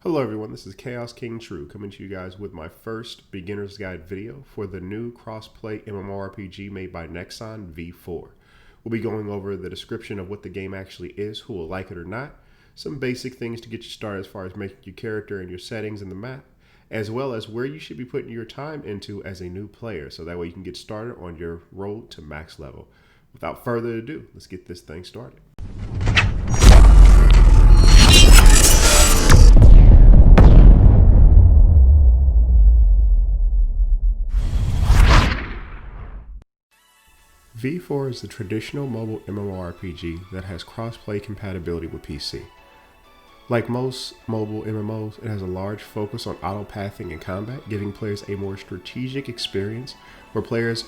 Hello everyone, this is Chaos King True coming to you guys with my first beginner's guide video for the new cross-play MMORPG made by Nexon V4. We'll be going over the description of what the game actually is, who will like it or not, some basic things to get you started as far as making your character and your settings in the map, as well as where you should be putting your time into as a new player, so that way you can get started on your road to max level. Without further ado, let's get this thing started. V4 is the traditional mobile MMORPG that has cross-play compatibility with PC. Like most mobile MMOs, it has a large focus on auto-pathing and combat, giving players a more strategic experience where players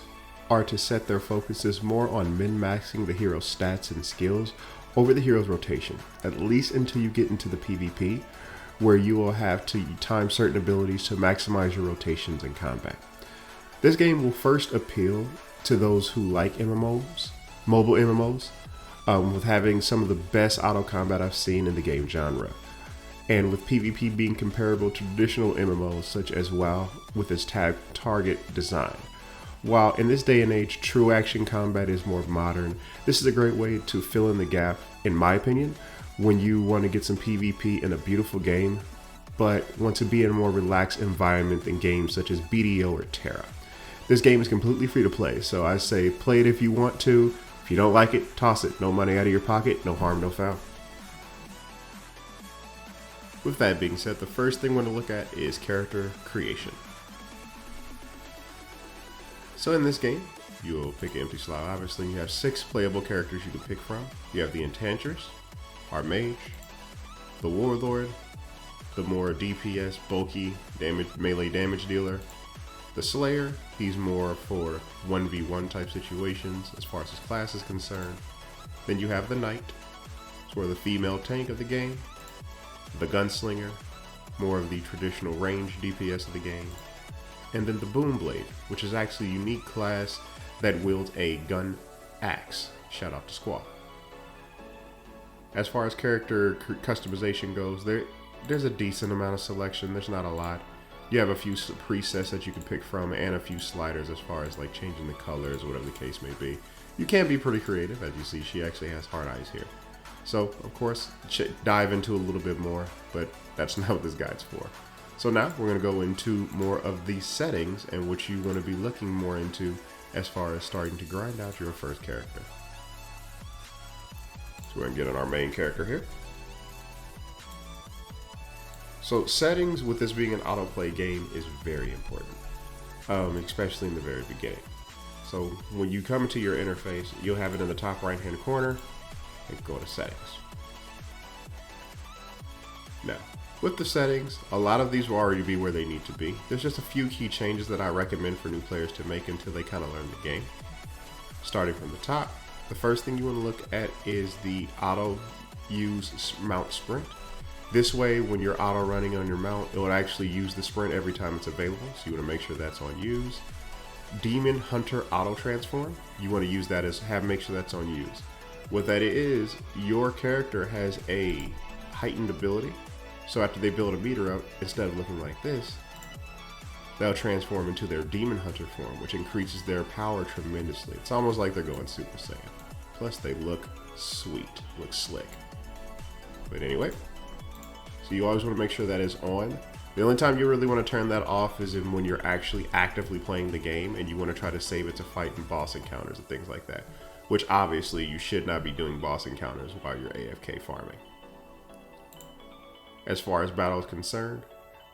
are to set their focuses more on min-maxing the hero's stats and skills over the hero's rotation, at least until you get into the PvP, where you will have to time certain abilities to maximize your rotations in combat. This game will first appeal to those who like MMOs, mobile MMOs, with having some of the best auto combat I've seen in the game genre. And with PvP being comparable to traditional MMOs such as WoW with its target design. While in this day and age, true action combat is more modern, this is a great way to fill in the gap, in my opinion, when you want to get some PvP in a beautiful game, but want to be in a more relaxed environment than games such as BDO or Terra. This game is completely free to play, so I say play it if you want to. If you don't like it, toss it. No money out of your pocket, no harm, no foul. With that being said, the first thing we're going to look at is character creation. So in this game, you'll pick an empty slot. Obviously, you have 6 playable characters you can pick from. You have the Enchantress, our Mage, the Warlord, the more DPS, bulky, melee damage dealer, the Slayer, he's more for 1v1 type situations as far as his class is concerned. Then you have the Knight, sort of the female tank of the game. The Gunslinger, more of the traditional range DPS of the game. And then the Boomblade, which is actually a unique class that wields a gun axe. Shout out to Squall. As far as character customization goes, there's a decent amount of selection. There's not a lot. You have a few presets that you can pick from and a few sliders as far as like changing the colors or whatever the case may be. You can be pretty creative. As you see, she actually has hard eyes here. So, of course, dive into a little bit more, but that's not what this guide's for. So now we're going to go into more of the settings and what you want to be looking more into as far as starting to grind out your first character. So we're going to get on our main character here. So settings with this being an autoplay game is very important, especially in the very beginning. So when you come into your interface, you'll have it in the top right hand corner and go to settings. Now, with the settings, a lot of these will already be where they need to be. There's just a few key changes that I recommend for new players to make until they kind of learn the game. Starting from the top, the first thing you want to look at is the auto use mount sprint. This way, when you're auto running on your mount, it will actually use the sprint every time it's available. So you want to make sure that's on use. Demon Hunter auto transform. You want to use that make sure that's on use. What that is, your character has a heightened ability. So after they build a meter up, instead of looking like this, they'll transform into their Demon Hunter form, which increases their power tremendously. It's almost like they're going Super Saiyan. Plus they look sweet, look slick. But anyway, so you always want to make sure that is on. The only time you really want to turn that off is when you're actually actively playing the game and you want to try to save it to fight in boss encounters and things like that. Which obviously you should not be doing boss encounters while you're AFK farming. As far as battle is concerned,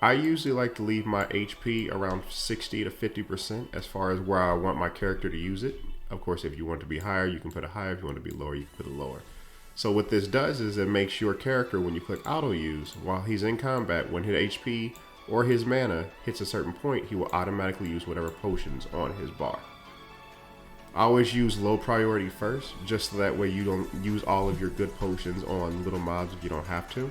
I usually like to leave my HP around 60 to 50% as far as where I want my character to use it. Of course, if you want to be higher, you can put it higher. If you want to be lower, you can put it lower. So what this does is it makes your character, when you click auto use, while he's in combat, when his HP or his mana hits a certain point, he will automatically use whatever potions on his bar. I always use low priority first, just so that way you don't use all of your good potions on little mobs if you don't have to.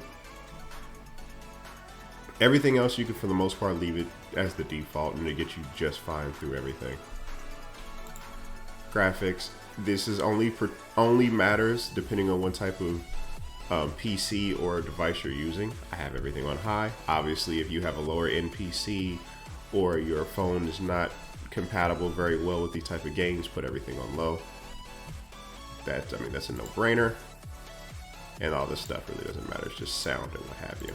Everything else you can, for the most part, leave it as the default and it'll get you just fine through everything. Graphics. This is only matters depending on what type of PC or device you're using. I have everything on high. Obviously, if you have a lower end PC or your phone is not compatible very well with these type of games, put everything on low. That's a no-brainer. And all this stuff really doesn't matter. It's just sound and what have you.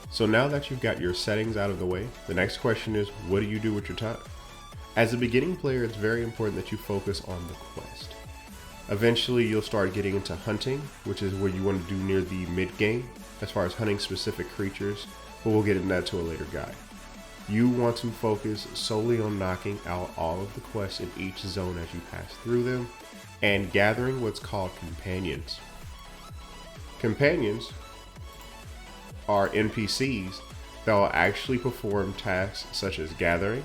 So now that you've got your settings out of the way, the next question is, what do you do with your time? As a beginning player, it's very important that you focus on the quest. Eventually, you'll start getting into hunting, which is what you want to do near the mid-game, as far as hunting specific creatures, but we'll get into that to a later guide. You want to focus solely on knocking out all of the quests in each zone as you pass through them, and gathering what's called companions. Companions are NPCs that will actually perform tasks such as gathering,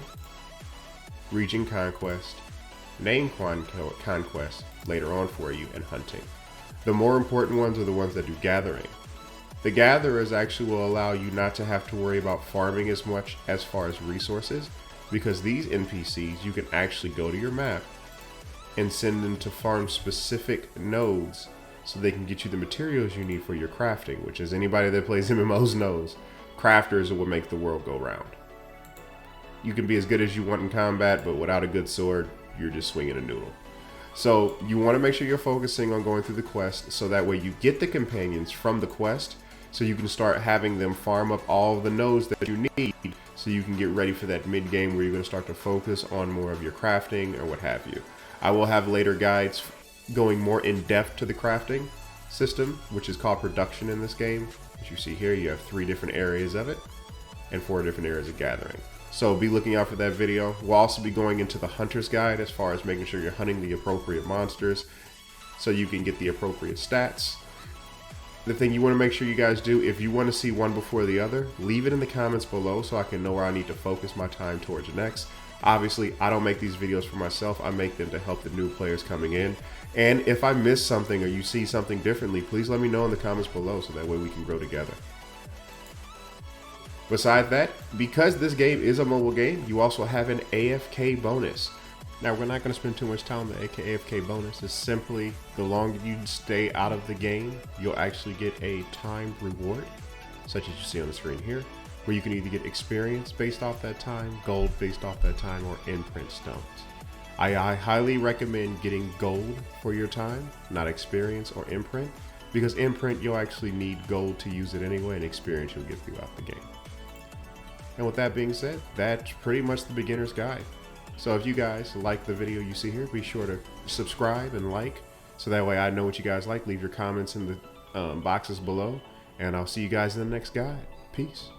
region conquest, name conquest later on for you, and hunting. The more important ones are the ones that do gathering. The gatherers actually will allow you not to have to worry about farming as much as far as resources, because these NPCs you can actually go to your map and send them to farm specific nodes so they can get you the materials you need for your crafting, which, as anybody that plays MMOs knows, crafters are what make the world go round. You can be as good as you want in combat, but without a good sword, you're just swinging a noodle. So you want to make sure you're focusing on going through the quest, so that way you get the companions from the quest, so you can start having them farm up all of the nodes that you need, so you can get ready for that mid-game where you're going to start to focus on more of your crafting or what have you. I will have later guides going more in depth to the crafting system, which is called production in this game. As you see here, you have 3 different areas of it and 4 different areas of gathering. So be looking out for that video. We'll also be going into the hunter's guide as far as making sure you're hunting the appropriate monsters so you can get the appropriate stats. The thing you want to make sure you guys do, if you want to see one before the other, leave it in the comments below so I can know where I need to focus my time towards next. Obviously, I don't make these videos for myself. I make them to help the new players coming in. And if I miss something or you see something differently, please let me know in the comments below so that way we can grow together. Besides that, because this game is a mobile game, you also have an AFK bonus. Now, we're not going to spend too much time on the AFK bonus. It's simply, the longer you stay out of the game, you'll actually get a timed reward, such as you see on the screen here, where you can either get experience based off that time, gold based off that time, or imprint stones. I highly recommend getting gold for your time, not experience or imprint, because imprint you'll actually need gold to use it anyway, and experience you'll get throughout the game. And with that being said, that's pretty much the beginner's guide. So if you guys like the video you see here, be sure to subscribe and like, so that way I know what you guys like. Leave your comments in the boxes below, and I'll see you guys in the next guide. Peace.